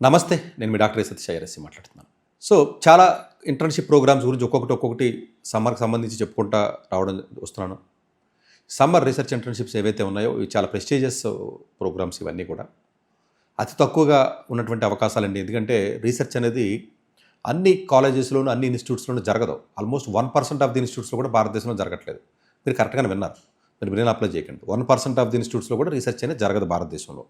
నమస్తే. నేను మీ doctor Satish IRSC మాట్లాడుతున్నాను. సో చాలా ఇంటర్న్‌షిప్ ప్రోగ్రామ్స్ గురించి ఒక్కొక్కటి సమ్మర్‌కి సంబంధించి చెప్పుకుంటా వస్తున్నాను. సమ్మర్ రీసెర్చ్ ఇంటర్న్‌షిప్స్ ఏవైతే ఉన్నాయో ఇవి చాలా ప్రెస్టీజియస్ ప్రోగ్రామ్స్ ఇవన్నీ కూడా. అతి తక్కువగా ఉన్నటువంటి అవకాశాలండి. ఎందుకంటే రీసెర్చ్ అనేది అన్ని కాలేజెస్‌లోనూ, అన్ని ఇన్‌స్టిట్యూట్స్‌లోనూ జరగదు. ఆల్మోస్ట్ 1% ఆఫ్ ది ఇన్‌స్టిట్యూట్స్‌లో కూడా భారతదేశంలో జరగట్లేదు. మీరు కరెక్ట్‌గానే విన్నారు. మీరు బ్రెయిన్ అప్లై చేయకండి. 1% ఆఫ్ ది ఇన్‌స్టిట్యూట్స్‌లో కూడా రీసెర్చ్ అనేది జరగదు భారతదేశంలో.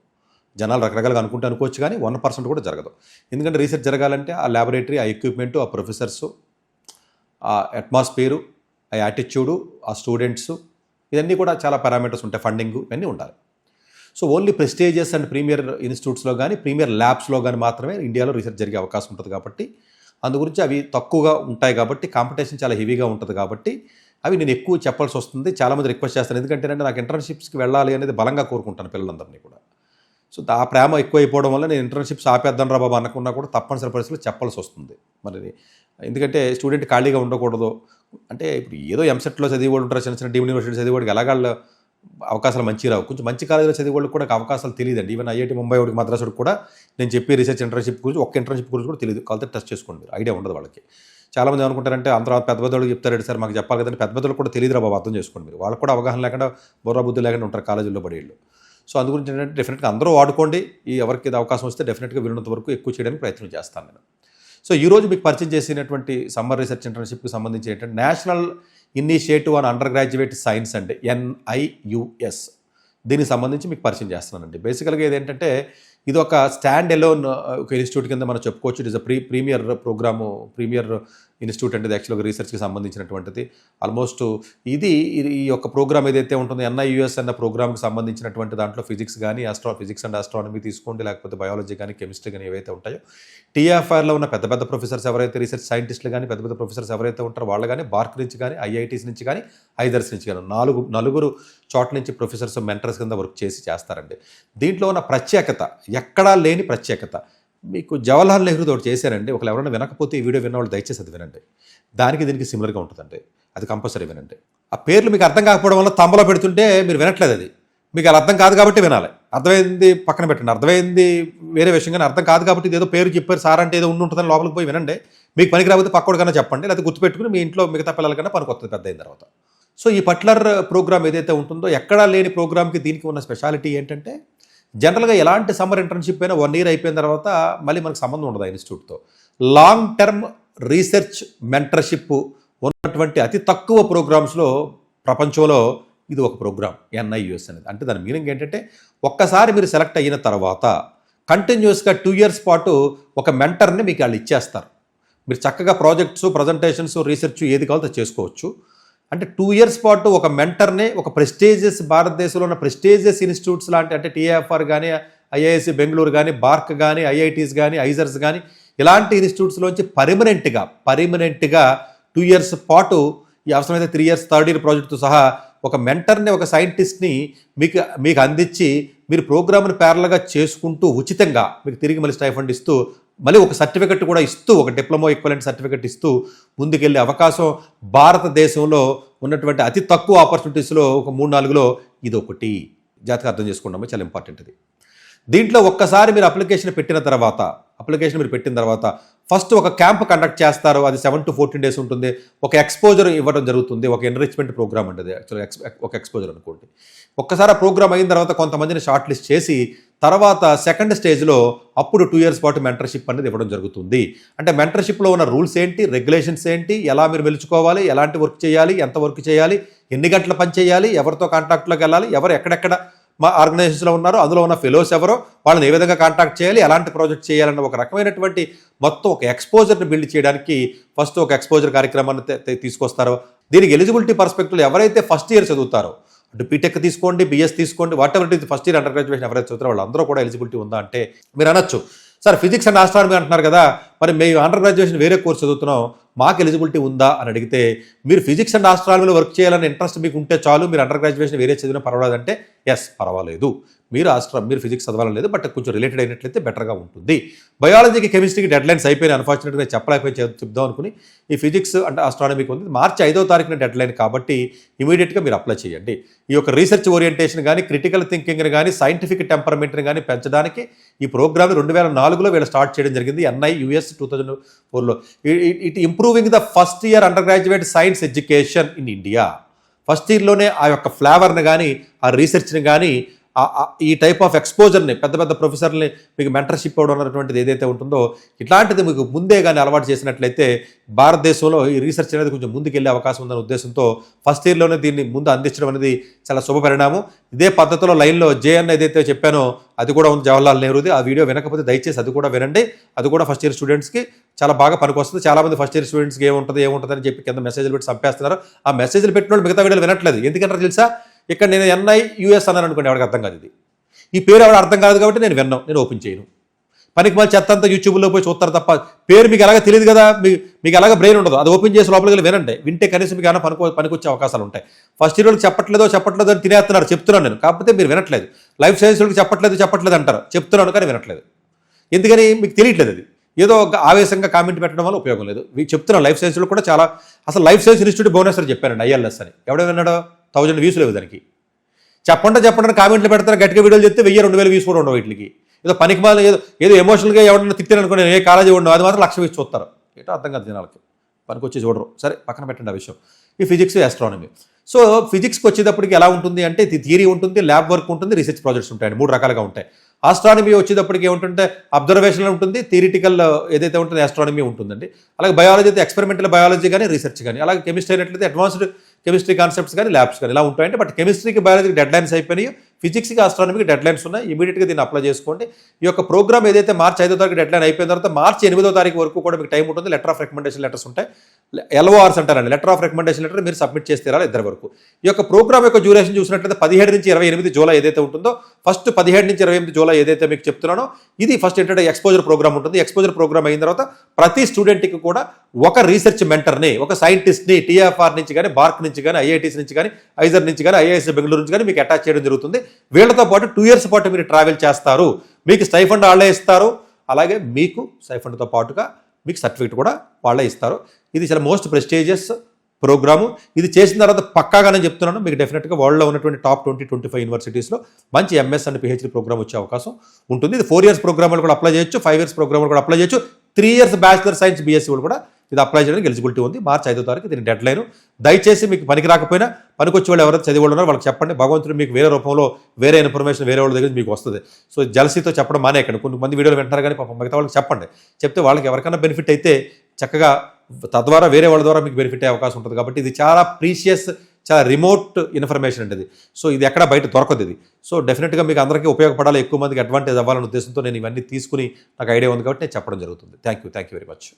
జనాలు రకరకాలుగా అనుకోవచ్చు కానీ 1% కూడా జరగదు. ఎందుకంటే రీసెర్చ్ జరగాలంటే ఆ ల్యాబొరేటరీ, ఆ ఎక్విప్మెంటు, ఆ ప్రొఫెసర్సు, ఆ అట్మాస్ఫియరు, ఆ యాటిట్యూడు, ఆ స్టూడెంట్సు, ఇవన్నీ కూడా చాలా పారామీటర్స్ ఉంటాయి. ఫండింగు ఇవన్నీ ఉండాలి. So only prestigious and premier ఇన్స్టిట్యూట్స్లో కానీ, ప్రీమియర్ ల్యాబ్స్లో కానీ మాత్రమే ఇండియాలో రీసెర్చ్ జరిగే అవకాశం ఉంటుంది కాబట్టి, అందు గురించి అవి తక్కువగా ఉంటాయి కాబట్టి, కాంపిటీషన్ చాలా హెవీగా ఉంటుంది కాబట్టి అవి నేను ఎక్కువ చెప్పాల్సి వస్తుంది. చాలామంది రిక్వెస్ట్ చేస్తాను. ఎందుకంటే నాకు ఇంటర్న్‌షిప్స్కి వెళ్ళాలి అనేది బలంగా కోరుకుంటాను పిల్లలందరినీ కూడా. సో ఆ ప్రేమ ఎక్కువ అయిపోవడం వల్ల నేను ఇంటర్న్‌షిప్స్ ఆపేద్దాం రా బాబు అనుకున్నా కూడా తప్పనిసరి పరిస్థితుల్లో చెప్పాల్సి వస్తుంది. మరి ఎందుకంటే స్టూడెంట్ ఖాళీగా ఉండకూడదు. అంటే ఇప్పుడు ఏదో ఎంసెట్‌లో చదివేవాళ్ళు ఉంటారు, చిన్న చిన్న డీమ్డ్ యూనివర్సిటీ చదివేవాడికి ఎలాగాళ్ళు అవకాశాలు మంచిగా రావు. కొంచెం మంచి కాలేజీలో చదివేవాళ్ళకి కూడా అవకాశాలు తెలియదండి. ఈవెన్ ఐఐటీ ముంబై వాడికి, మద్రాసు వాడికి కూడా నేను చెప్పే రీసెర్చ్ ఇంటర్న్‌షిప్ గురించి ఒక్క ఇంటర్న్‌షిప్ గురించి కూడా తెలియదు. కాకపోతే టెస్ట్ చేసుకోండి మీరు, ఐడియా ఉండదు వాళ్ళకి. చాలామంది ఏమనుకుంటారంటే అంత పెద్ద పెద్దవాళ్ళు చెప్తారంటే సార్ మాకు చెప్పాలి కదండి. పెద్ద పెద్దలు కూడా తెలియదురా బాబు, అర్థం చేసుకోండి మీరు. వాళ్ళకి కూడా అవగాహన లేకుండా, బుర్ర బుద్ధి లేకుండా ఉంటారు కాలేజీల్లో పడేళ్ళు. సో అందు గురించి ఏంటంటే డెఫినెట్గా అందరూ వాడుకోండి. ఎవరికి ఇది అవకాశం వస్తే డెఫినెట్గా వీలున్నంత వరకు ఎక్కువ చేయడానికి ప్రయత్నం చేస్తాను నేను. సో ఈరోజు మీకు పరిచయం చేసినటువంటి సమ్మర్ రీసెర్చ్ ఇంటర్న్‌షిప్కి సంబంధించి ఏంటంటే national initiative on under graduate science అండి, NIUS. దీనికి సంబంధించి మీకు పరిచయం చేస్తున్నానండి. బేసికల్గా ఇదేంటంటే ఇది ఒక స్టాండ్ ఎలోన్ ఒక ఇన్స్టిట్యూట్ కింద మనం చెప్పుకోవచ్చు. It is premier programme, premier institute అంటే యాక్చువల్గా రీసెర్చ్కి సంబంధించినటువంటిది. ఆల్మోస్ట్ ఈ యొక్క ప్రోగ్రామ్ ఏదైతే ఉంటుందో NIUS అన్న ప్రోగ్రామ్కి సంబంధించినటువంటి దాంట్లో ఫిజిక్స్ కానీ, ఫిజిక్స్ అండ్ ఆస్ట్రానమీ తీసుకోండి, లేకపోతే బయాలజీ కానీ, కెమిస్ట్రీ కానీ ఏవైతే ఉంటాయో, TFRలో ఉన్న పెద్ద పెద్ద ప్రొఫెసర్స్ ఎవరైతే, రీసెర్చ్ సైంటిస్టులు కానీ, పెద్ద పెద్ద ప్రొఫెసర్స్ ఎవరైతే ఉంటారో వాళ్ళు కానీ, బార్క్ నుంచి కానీ, IITs నుంచి కానీ, ఐదర్స్ నుంచి కానీ నలుగురు చోట్ల నుంచి ప్రొఫెసర్స్, మెంటర్స్ కింద వర్క్ చేస్తారండి. దీంట్లో ఉన్న ప్రత్యేకత, ఎక్కడా లేని ప్రత్యేకత, మీకు జవహర్లాల్ నెహ్రూ తోటి చేశారండి. ఒకళ్ళు ఎవరైనా వినకపోతే ఈ వీడియో విన్నవాళ్ళు దయచేసి అది వినండి. దానికి దీనికి సిమిలర్గా ఉంటుందండి, అది కంపల్సరీ వినండి. ఆ పేర్లు మీకు అర్థం కాకపోవడం వల్ల తంబలో పెడుతుంటే మీరు వినట్లేదు. అది మీకు అలా అర్థం కాదు కాబట్టి వినాలి. అర్థమైంది పక్కన పెట్టండి, అర్థమైంది వేరే విషయం, కానీ అర్థం కాదు కాబట్టి ఇదేదో పేరు చెప్పారు సార్ అంటే ఏదో ఉంటుందని లోపలికి పోయి వినండి. మీకు పనికి రాకపోతే పక్కోడికన్నా చెప్పండి, లేకపోతే గుర్తుపెట్టుకుని మీ ఇంట్లో మిగతా పిల్లలకన్నా పనికొస్తుంది పెద్ద అయిన తర్వాత. సో ఈ పర్టికులర్ ప్రోగ్రామ్ ఏదైతే ఉంటుందో, ఎక్కడా లేని ప్రోగ్రామ్కి దీనికి ఉన్న స్పెషాలిటీ ఏంటంటే, జనరల్గా ఎలాంటి సమ్మర్ ఇంటర్న్‌షిప్ అయినా 1 year అయిపోయిన తర్వాత మళ్ళీ మనకు సంబంధం ఉండదు ఆ ఇన్స్టిట్యూట్తో. లాంగ్ టర్మ్ రీసెర్చ్ మెంటర్షిప్ ఉన్నటువంటి అతి తక్కువ ప్రోగ్రామ్స్లో ప్రపంచంలో ఇది ఒక ప్రోగ్రామ్ NIUS అనేది. అంటే దాని మీనింగ్ ఏంటంటే, ఒక్కసారి మీరు సెలెక్ట్ అయిన తర్వాత కంటిన్యూస్గా 2 years పాటు ఒక మెంటర్ని మీకు వాళ్ళు ఇచ్చేస్తారు. మీరు చక్కగా ప్రాజెక్ట్స్, ప్రజెంటేషన్స్, రీసెర్చ్ ఏది కావాలో అది చేసుకోవచ్చు. అంటే 2 years పాటు ఒక మెంటర్ని ఒక ప్రెస్టీజియస్, భారతదేశంలో ఉన్న ప్రెస్టీజియస్ ఇన్స్టిట్యూట్స్ లాంటి, అంటే TFR కానీ, IISc బెంగళూరు కానీ, బార్క్ కానీ, IITs కానీ, ఐజర్స్ కానీ, ఇలాంటి ఇన్స్టిట్యూట్స్లోంచి పర్మనెంట్గా 2 years పాటు, ఈ అవసరమైతే 3 years థర్డ్ ఇయర్ ప్రాజెక్ట్తో సహా ఒక మెంటర్ని, ఒక సైంటిస్ట్ని మీకు అందించి, మీరు ప్రోగ్రామ్ని ప్యారల్గా చేసుకుంటూ ఉచితంగా మీకు తిరిగి మళ్ళీ స్టైఫండ్ ఇస్తూ, మళ్ళీ ఒక సర్టిఫికెట్ కూడా ఇస్తూ, ఒక డిప్లొమా ఈక్వలెంట్ సర్టిఫికెట్ ఇస్తూ ముందుకెళ్ళే అవకాశం భారతదేశంలో ఉన్నటువంటి అతి తక్కువ ఆపర్చునిటీస్లో ఒక 3-4లో ఇది ఒకటి. జాగ్రత్తగా అర్థం చేసుకుంటాము, చాలా ఇంపార్టెంట్ ఇది. దీంట్లో ఒక్కసారి మీరు అప్లికేషన్ పెట్టిన తర్వాత ఫస్ట్ ఒక క్యాంప్ కండక్ట్ చేస్తారు. అది 7 to 14 days ఉంటుంది. ఒక ఎక్స్పోజర్ ఇవ్వడం జరుగుతుంది. ఒక ఎన్రిచ్మెంట్ ప్రోగ్రామ్ అంటే యాక్చువల్గా ఒక ఎక్స్పోజర్ అనుకోండి. ఒక్కసారి ఆ ప్రోగ్రామ్ అయిన తర్వాత కొంతమందిని షార్ట్ లిస్ట్ చేసి, తర్వాత సెకండ్ స్టేజ్లో అప్పుడు 2 years పాటు మెంటర్షిప్ అనేది ఇవ్వడం జరుగుతుంది. అంటే మెంటర్షిప్లో ఉన్న రూల్స్ ఏంటి, రెగ్యులేషన్స్ ఏంటి, ఎలా మీరు మెలుచుకోవాలి, ఎలాంటి వర్క్ చేయాలి, ఎంత వర్క్ చేయాలి, ఎన్ని గంటలు పని చేయాలి, ఎవరితో కాంటాక్ట్లోకి వెళ్ళాలి, ఎవరు ఎక్కడెక్కడ మా ఆర్గనైజేషన్లో ఉన్నారో, అందులో ఉన్న ఫెలోస్ ఎవరో, వాళ్ళని ఏ విధంగా కాంటాక్ట్ చేయాలి, ఎలాంటి ప్రాజెక్ట్ చేయాలన్న ఒక రకమైనటువంటి మొత్తం ఒక ఎక్స్పోజర్ని బిల్డ్ చేయడానికి ఫస్ట్ ఒక ఎక్స్పోజర్ కార్యక్రమాన్ని తీసుకొస్తారో, దీనికి ఎలిజిబిలిటీ పర్స్పెక్టివ్లో ఎవరైతే ఫస్ట్ ఇయర్ చదువుతారో, అటు బీటెక్ తీసుకోండి, BS తీసుకోండి, what ever it first year under graduation ఎవరైతే చదువుతారో వాళ్ళందరూ కూడా ఎలిజిబిలిటీ ఉందా అంటే, మీరు అనొచ్చు సార్ ఫిజిక్స్ అండ్ ఆస్ట్రానమీ అంటున్నారు కదా, మరి మేము అండర్ గ్రాడ్యుయేషన్ వేరే కోర్స్ చదువుతున్నాం, మాకు ఎలిజిబిలిటీ ఉందా అని అడిగితే, మీరు ఫిజిక్స్ అండ్ ఆస్ట్రానమీలో వర్క్ చేయాలని ఇంట్రెస్ట్ మీకు ఉంటే చాలు, మీరు అండర్ గ్రాడ్యుయేషన్ వేరే చదివినా పర్వాలేదంటే ఎస్ పర్వాలేదు, మీరు ఫిజిక్స్ చదవాలని లేదు, బట్ కొంచెం రిలేటెడ్ అయినట్లయితే బెటర్గా ఉంటుంది. బయాలజీకి, కెమిస్ట్రీకి డెడ్ లైన్స్ అయిపోయినాయి, అన్ఫార్చునేట్గా చెప్పలేకపోయి చెప్దాం అనుకుని ఈ ఫిజిక్స్ అంటే ఆస్ట్రానమీకి ఉంది. మార్చి 5వ తారీఖున డెడ్ లైన్ కాబట్టి ఇమీడియట్గా మీరు అప్లై చేయండి. ఈ యొక్క రీసెర్చ్ ఓరియంటేషన్ కానీ, క్రిటికల్ థింకింగ్ని కానీ, సైంటిఫిక్ టెంపర్మెంట్ని కానీ పెంచడానికి ఈ ప్రోగ్రామ్ని 2004లో వీళ్ళు స్టార్ట్ చేయడం జరిగింది, NIUS 2004లో. It improving the first year undergraduate science education in India. First ఇయర్లోనే ఆ యొక్క ఫ్లేవర్ని కానీ ఆ రీసెర్చ్ని కానీ ఈ టైప్ ఆఫ్ ఎక్స్పోజర్ని పెద్ద పెద్ద ప్రొఫెసర్ని మీకు మెంటర్షిప్ ఇవ్వడం అన్నటువంటిది ఏదైతే ఉంటుందో ఇట్లాంటిది మీకు ముందే కానీ అలవాటు చేసినట్లయితే భారతదేశంలో ఈ రీసెర్చ్ అనేది కొంచెం ముందుకెళ్ళే అవకాశం ఉందనే ఉద్దేశంతో ఫస్ట్ ఇయర్లోనే దీన్ని ముందు అందించడం అనేది చాలా శుభ పరిణామం. ఇదే పద్ధతిలో లైన్లో JN ఏదైతే చెప్పానో అది కూడా ఉంది జవహర్లాల్ నెహ్రూది. ఆ వీడియో వినకపోతే దయచేసి అది కూడా వినండి. అది కూడా ఫస్ట్ ఇయర్ స్టూడెంట్స్కి చాలా బాగా పనికొస్తుంది. చాలామంది ఫస్ట్ ఇయర్ స్టూడెంట్స్కి ఏముంటుంది అని చెప్పి కింద మెసేజ్లు పెట్టి చంపేస్తున్నారు. ఆ మెసేజ్లు పెట్టిన వాళ్ళు మిగతా వీడియోలు వినట్లేదు. ఎందుకంటారు తెలుసా? ఇక్కడ నేను NIUS అన్నాను అనుకోండి, ఎవరికి అర్థం కాదు. ఈ పేరు ఎవరు అర్థం కాదు కాబట్టి నేను ఓపెన్ చేయను. పనికి మళ్ళీ చెత్త అంతా యూట్యూబ్లో పోయి చూస్తారు తప్ప పేరు మీకు ఎలాగ తెలియదు కదా, మీకు ఎలాగ బ్రెయిన్ ఉండదు. అది ఓపెన్ చేసి లోపలికి వెళ్ళి వినండి. వింటే కనీసం మీకు ఏమైనా పనికొచ్చే అవకాశాలు ఉంటాయి. ఫస్ట్ ఇయర్ వాళ్ళకి చెప్పట్లేదు అని తినేస్తున్నారు, చెప్తున్నాను నేను. కాకపోతే మీరు వినట్లేదు. లైఫ్ సైన్స్ వాళ్ళకి చెప్పట్లేదు అంటారు, చెప్తున్నాను కానీ వినట్లేదు. ఎందుకని మీకు తెలియట్లేదు. అది ఏదో ఒక ఆవేశంగా కామెంట్ పెట్టడం వల్ల ఉపయోగం లేదు. చెప్తున్నాను లైఫ్ సైన్స్లో కూడా చాలా, అసలు లైఫ్ సైన్స్ ఇన్స్టిట్యూట్ భువనేశ్వర్ చెప్పానండి, ILS అని. ఎవడో విన్నాడో? 1000 వ్యూస్ లేవు దానికి. చెప్పండి కామెంట్లు పెడతారు, గట్టిగా వీడియోలు చెప్తే 1000-2000 వ్యూస్ కూడా ఉండవు వీటికి. ఏదో పనికి మాల ఏదో ఎమోషనల్గా ఎవరైనా తిట్టాను అనుకో, నేను ఏ కాలేజీ ఉండవు, అది మాత్రం 1,00,000 వ్యూస్ చూస్తారు. ఏంటో అర్థం కాదు జనాలకి, పనికి వచ్చి చూడరు. సరే పక్కన పెట్టండి ఆ విషయం. ఈ ఫిజిక్స్, ఆస్ట్రానమీ. సో ఫిజిక్స్కి వచ్చేటప్పటికి ఎలా ఉంటుంది అంటే థియరీ ఉంటుంది, ల్యాబ్ వర్క్ ఉంటుంది, రీసెర్చ్ ప్రాజెక్ట్స్ ఉంటాయండి. 3 రకాలుగా ఉంటాయి. ఆస్ట్రానమీ వచ్చేటప్పటికి ఏముంటుంటే అబ్జర్వేషనల్ ఉంటుంది, థియరిటికల్ ఏదైతే ఉంటుందో ఆస్ట్రానమీ ఉంటుందండి. అలాగే బయాలజీ అయితే ఎక్స్పెరిమెంటల్ బయాలజీ కానీ రీసెర్చ్ కానీ, అలాగే కెమిస్ట్రీ అయినట్లయితే అడ్వాన్స్డ్ కెమిస్ట్రీ కాన్సెప్ట్స్ కానీ ల్యాబ్స్ కానీ ఇలా ఉంటాయండి. బట్ కెమిస్ట్రీకి బయాలజీకి డెడ్ లైన్స్ అయిపోయినాయి, ఫిజిక్స్కి ఆస్ట్రానమీకి డెడ్ లైన్స్ ఉన్నాయి. ఇమీడియట్గా దీన్ని అప్లై చేసుకోండి. ఈ యొక్క ప్రోగ్రామ్ ఏదైతే మార్చి 5వ తారీఖు డెడ్ లైన్ అయిపోయిన తర్వాత మార్చి 8వ తారీఖు వరకు కూడా మీకు టైం ఉంటుంది. లెటర్ ఆఫ్ రికమెండేషన్ లెటర్స్ ఉంటాయి, LORs అంటారండి. లెటర్ ఆఫ్ రికమెండేషన్ లెటర్ మీరు సబ్మిట్ చేస్తే రాలి 2 వరకు. ఈ యొక్క ప్రోగ్రామ్ యొక్క డ్యూరేషన్ చూసినట్లయితే 17 నుంచి 28 జూలై ఏదైతే ఉంటుందో, ఫస్ట్ 17 నుంచి 28 జూలై ఏదైతే మీకు చెప్తున్నానో ఇది ఫస్ట్ ఏంటంటే ఎక్స్పోజర్ ప్రోగ్రామ్ ఉంటుంది. ఎక్స్పోజర్ ప్రోగ్రామ్ అయిన తర్వాత ప్రతి స్టూడెంట్కి కూడా ఒక రీసెర్చ్ మెంటర్ని, ఒక సైంటిస్ట్ని TFR నుంచి కానీ, బార్క్ నుంచి కానీ, IITs నుంచి కానీ, ఐజర్ నుంచి కానీ, IIS బెంగళూరు నుంచి కానీ మీకు అటాచ్ చేయడం జరుగుతుంది. వీళ్ళతో పాటు 2 years పాటు మీరు ట్రావెల్ చేస్తారు. మీకు స్టైఫండ్ వాళ్ళే ఇస్తారు. అలాగే మీకు స్టైఫండ్తో పాటుగా మీకు సర్టిఫికేట్ కూడా వాళ్ళే ఇస్తారు. ఇది చాలా మోస్ట్ ప్రెస్టీజియస్ ప్రోగ్రాము. ఇది చేసిన తర్వాత పక్కాగా నేను చెప్తున్నాను, మీకు డెఫినెట్గా వరల్డ్లో ఉన్నటువంటి టాప్ 20-25 యూనివర్సిటీస్లో మంచి MS అండ్ PhD ప్రోగ్రామ్ వచ్చే అవకాశం ఉంటుంది. ఇది 4 years ప్రోగ్రామ్ కూడా అప్లై చేయొచ్చు, 5 years ప్రోగ్రామ్ కూడా అప్లై చేయొచ్చు, 3 years బ్యాచిలర్ సైన్స్ BSc కూడా ఇది అప్లై చేయడానికి ఎలిజిబిలిటీ ఉంది. మార్చి 5వ తారీఖు దీని డెడ్ లైన్. దయచేసి మీకు పనికి రాకపోయినా పనికొచ్చి వాళ్ళు ఎవరైతే చదివి ఉన్నారో వాళ్ళకి చెప్పండి. భగవంతుడు మీకు వేరే రూపంలో వేరే ఇన్ఫర్మేషన్ వేరే వాళ్ళ దగ్గర మీకు వస్తుంది. సో జలసీతో చెప్పడం మానేకండి. కొంతమంది వీడియోలు వింటారు కానీ పాపం మిగతా వాళ్ళకి చెప్పండి. చెప్తే వాళ్ళకి ఎవరికైనా బెనిఫిట్ అయితే చక్కగా తద్వారా వేరే వాళ్ళ ద్వారా మీకు బెనిఫిట్ అయ్యే అవకాశం ఉంటుంది. కాబట్టి ఇది చాలా ప్రీషియస్, చాలా రిమోట్ ఇన్ఫర్మేషన్ అండి ఇది. సో ఇది ఎక్కడ బయట దొరకదు ఇది. సో డెఫినెట్గా మీకు అందరికీ ఉపయోగపడాలి, ఎక్కువ మందికి అడ్వాంటేజ్ అవ్వాలనే ఉద్దేశంతో నేను ఇవన్నీ తీసుకుని నాకు ఐడియా ఉంది కాబట్టి నేను చెప్పడం జరుగుతుంది. Thank you very much.